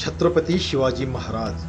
छत्रपती शिवाजी महाराज।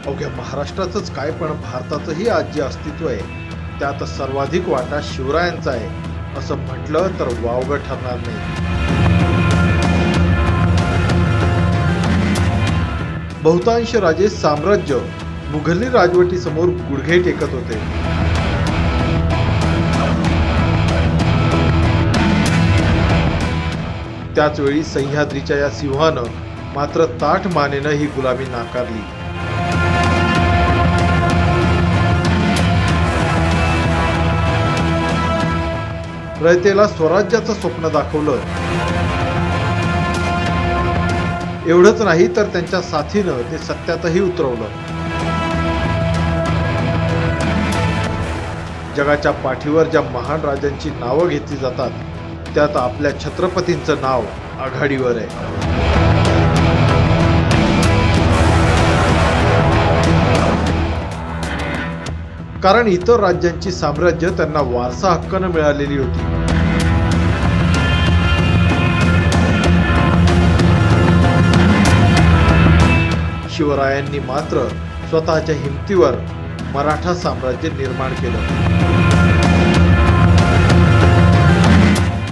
अवघ्या महाराष्ट्राचंच काय पण भारताचंही आज जे अस्तित्व आहे त्यात सर्वाधिक वाटा शिवरायांचा आहे असं म्हटलं तर वावगं ठरणार नाही। बहुतांश राजे साम्राज्य मुघली राजवटीसमोर गुडघे टेकत होते। त्याच वेळी सह्याद्रीच्या या सिंहानं मात्र ताठ मानेनं ही गुलामी नाकारली। रयतेला स्वराज्याचं स्वप्न दाखवलं। एवढंच नाही तर त्यांच्या साथीनं ते सत्यातही उतरवलं। जगाच्या पाठीवर ज्या महान राजांची नावं घेतली जातात त्यात आपल्या छत्रपतींचं नाव आघाडीवर आहे। कारण इतर राज्यांची साम्राज्य त्यांना वारसा हक्कानं मिळालेली होती। शिवरायांनी मात्र स्वतःच्या हिमतीवर मराठा साम्राज्य निर्माण केलं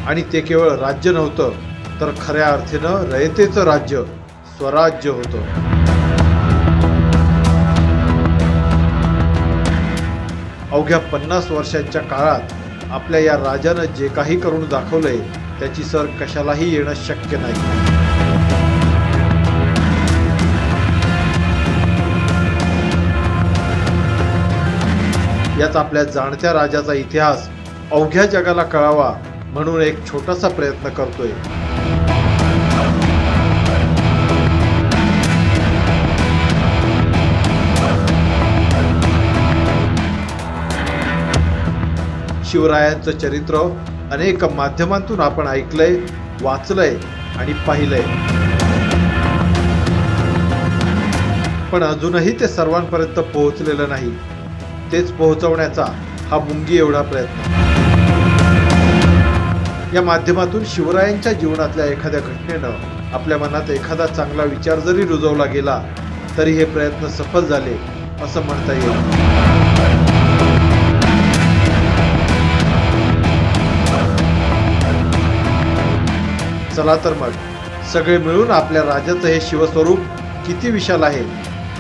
आणि ते केवळ राज्य नव्हतं तर खऱ्या अर्थेनं रयतेचं राज्य स्वराज्य होतं। अवघ्या 50 वर्षांच्या काळात आपल्या या राजानं जे काही करून दाखवलंय त्याची सर कशालाही येणं शक्य नाही। यात आपल्या जाणत्या राजाचा इतिहास अवघ्या जगाला कळावा म्हणून एक छोटासा प्रयत्न करतोय। शिवरायांचं चरित्र अनेक माध्यमांतून आपण ऐकलंय, वाचलंय आणि पाहिलंय, पण अजूनही ते सर्वांपर्यंत पोहोचलेलं नाही। तेच पोहोचवण्याचा हा मुंगी एवढा प्रयत्न। या माध्यमातून शिवरायांच्या जीवनातल्या एखाद्या घटनेनं आपल्या मनात एखादा चांगला विचार जरी रुजवला गेला तरी हे प्रयत्न सफल झाले असं म्हणता येईल। चला तर मग सगळे मिळून आपल्या राजाचं हे शिवस्वरूप किती विशाल आहे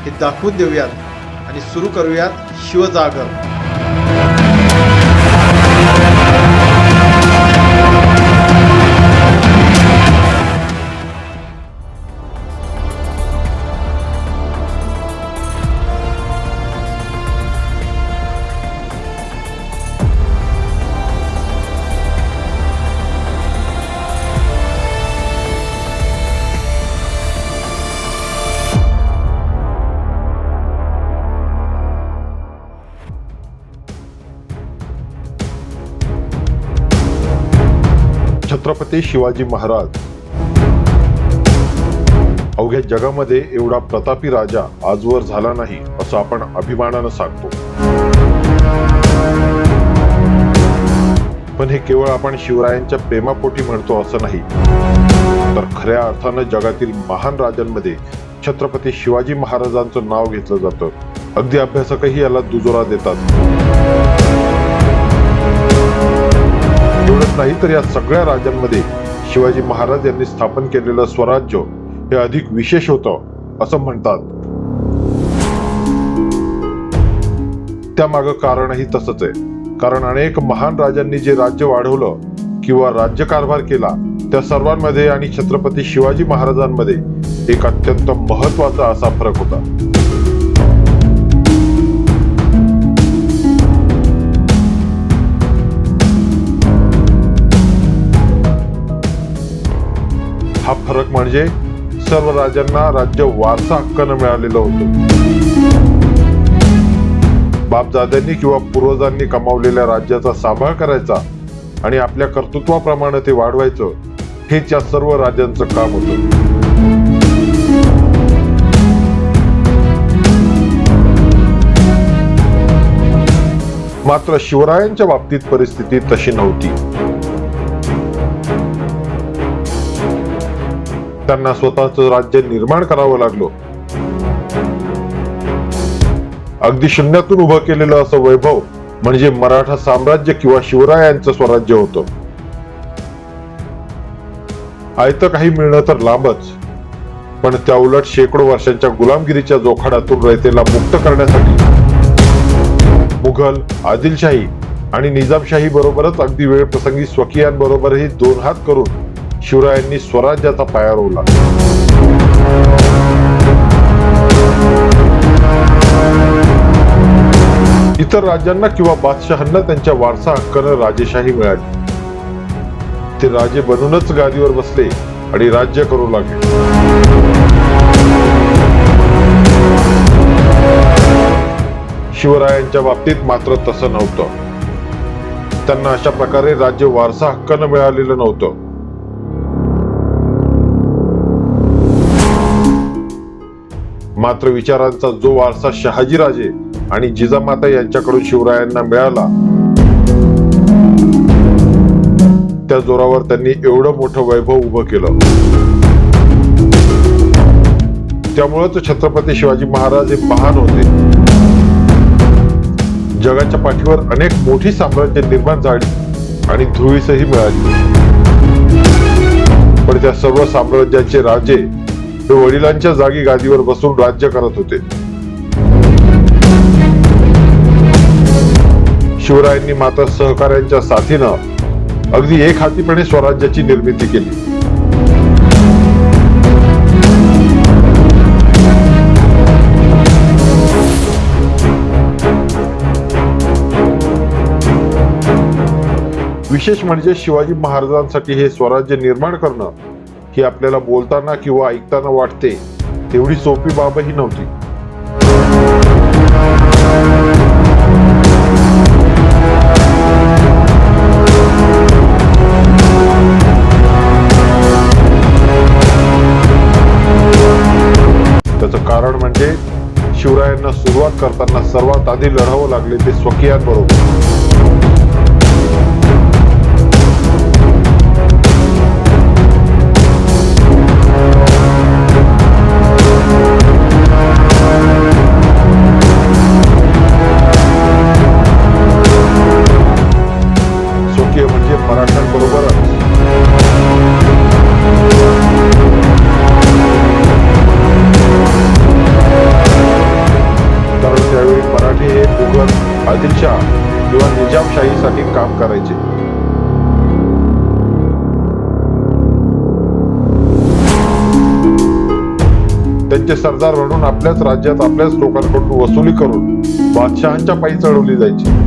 हे दाखवून देऊयात आणि सुरू करूयात शिवजागर। छत्रपती शिवाजी महाराज। अवघ्या जगामध्ये एवढा प्रतापी राजा आजवर झाला नाही असं आपण अभिमानानं सांगतो। पण हे केवळ आपण शिवरायांच्या प्रेमापोटी म्हणतो असं नाही, तर खऱ्या अर्थानं जगातील महान राजांमध्ये छत्रपती शिवाजी महाराजांचं नाव घेतलं जातं। अगदी अभ्यासकही याला दुजोरा देतात। एवढंच नाही तर या सगळ्या राजांमध्ये शिवाजी महाराज यांनी स्थापन केलेलं स्वराज्य हे अधिक विशेष होतं असं म्हणतात। त्यामागं कारणही तसंच आहे, कारण अनेक महान राजांनी जे राज्य वाढवलं किंवा राज्यकारभार केला त्या सर्वांमध्ये आणि छत्रपती शिवाजी महाराजांमध्ये एक अत्यंत महत्वाचा असा फरक होता। हा फरक म्हणजे सर्व राजांना राज्य वारसा हक्कानं मिळालेलं होतं। बापदाद्यांनी किंवा पूर्वजांनी कमावलेल्या राज्याचा सांभाळ करायचा आणि आपल्या कर्तृत्वाप्रमाणे ते वाढवायचं हेच या सर्व राजांचं काम होतं। मात्र शिवरायांच्या बाबतीत परिस्थिती तशी नव्हती। त्यांना स्वतःचं राज्य निर्माण करावं लागलं. अगदी शून्यातून उभं केलेलं असं वैभव म्हणजे मराठा साम्राज्य किंवा शिवरायांचं स्वराज्य होतं. आयतं काही मिळणं तर लांबच, पण त्या उलट शेकडो वर्षांच्या गुलामगिरीच्या जोखाडातून रयतेला मुक्त करण्यासाठी मुघल, आदिलशाही आणि निजामशाही बरोबरच अगदी वेळ प्रसंगी स्वकीयांबरोबरही दोन हात करून शिवरायांनी स्वराज्याचा पाया रोवला. इतर राज्यांना किंवा बादशहांना त्यांच्या वारसा हक्कानं राजेशाही मिळाली. ते राजे बनूनच गादीवर बसले आणि राज्य करू लागले. शिवरायांच्या बाबतीत मात्र तसं नव्हतं. त्यांना अशा प्रकारे राज्य वारसा हक्कानं मिळालेलं नव्हतं. मात्र विचारांचा जो वारसा शहाजीराजे आणि जिजामाता यांच्याकडून शिवरायांना मिळाला, त्या जोरावर त्यांनी एवढं मोठं वैभव उभं केलं. त्यामुळेच छत्रपती शिवाजी महाराज हे महान होते. जगाच्या पाठीवर अनेक मोठी साम्राज्य निर्माण झाली आणि ध्रुवीसही मिळाली. पण त्या सर्व साम्राज्याचे राजे हे वडिलांच्या जागी गादीवर बसून राज्य करत होते. शिवरायांनी मात्र सहकार्यांच्या साथीनं अगदी एक हातीपणे स्वराज्याची निर्मिती केली. विशेष म्हणजे शिवाजी महाराजांसाठी हे स्वराज्य निर्माण करणं ही आपल्याला बोलताना किंवा ऐकताना वाटते तेवढी सोपी बाबही नव्हती. त्याचं कारण म्हणजे शिवरायांना सुरुवात करताना सर्वात आधी लढावं लागले ते स्वकीयांबरोबर. स्वकीय म्हणजे मराठ्यांबरोबरच त्यावेळी मराठी हे मुघल, आदिलशाह किंवा निजामशाहीसाठी काम करायचे. त्यांचे सरदार म्हणून आपल्याच राज्यात आपल्याच लोकांकडून वसुली करून बादशहांच्या पायी चढवली जायची.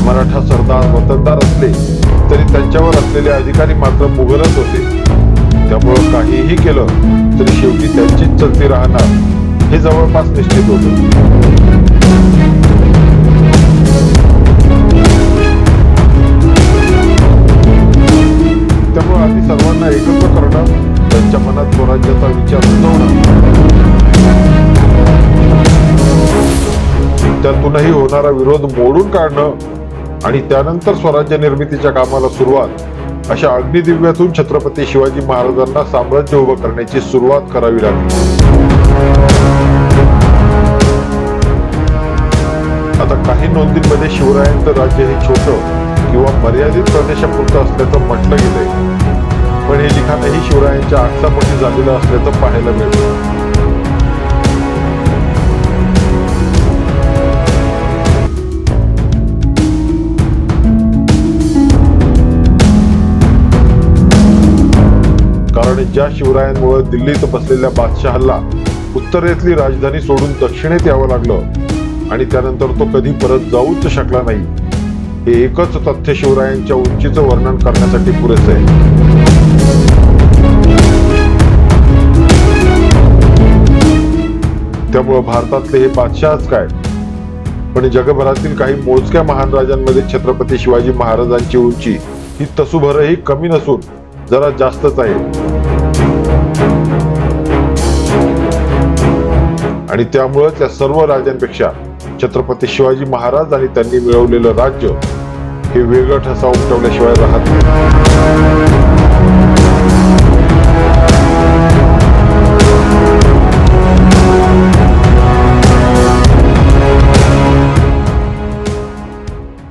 मराठा सरदार वतनदार असले तरी त्यांच्यावर असलेले अधिकारी मात्र मुघलच होते. त्यामुळं काहीही केलं तरी शेवटी त्यांचीच चलती राहणार हे जवळपास निश्चित होतं. त्यामुळे आधी सर्वांना एकत्र करणं, त्यांच्या मनात स्वराज्याचा विचार रुजवणं, त्यातूनही होणारा विरोध मोडून काढणं आणि त्यानंतर स्वराज्य निर्मितीच्या कामाला सुरुवात, अशा अग्निदिव्यातून छत्रपती शिवाजी महाराजांना साम्राज्य उभं करण्याची सुरुवात करावी लागली. आता काही नोंदींमध्ये शिवरायांचं राज्य हे छोटं किंवा मर्यादित प्रदेशापुरतं असल्याचं म्हटलं गेलंय, पण हे लिखाणही शिवरायांच्या आकसापोटी झालेलं असल्याचं पाहायला मिळतं. कारण ज्या शिवरायांमुळे दिल्लीत बसलेल्या बादशहाला उत्तरेतली राजधानी सोडून दक्षिणेत यावं लागलं आणि त्यानंतर तो कधी परत जाऊच शकला नाही, हे एकच तथ्य शिवरायांच्या उंचीचं वर्णन करण्यासाठी पुरेसं आहे. त्यामुळे भारतातले हे बादशहाच काय, पण जगभरातील काही मोजक्या महान राजांमध्ये छत्रपती शिवाजी महाराजांची उंची ही तसूभरही कमी नसून जरा जास्तच आहे. आणि त्यामुळे त्या सर्व राजांपेक्षा छत्रपती शिवाजी महाराज आणि त्यांनी मिळवलेलं राज्य हे वेगळं ठसा उमटवल्याशिवाय राहत नाही.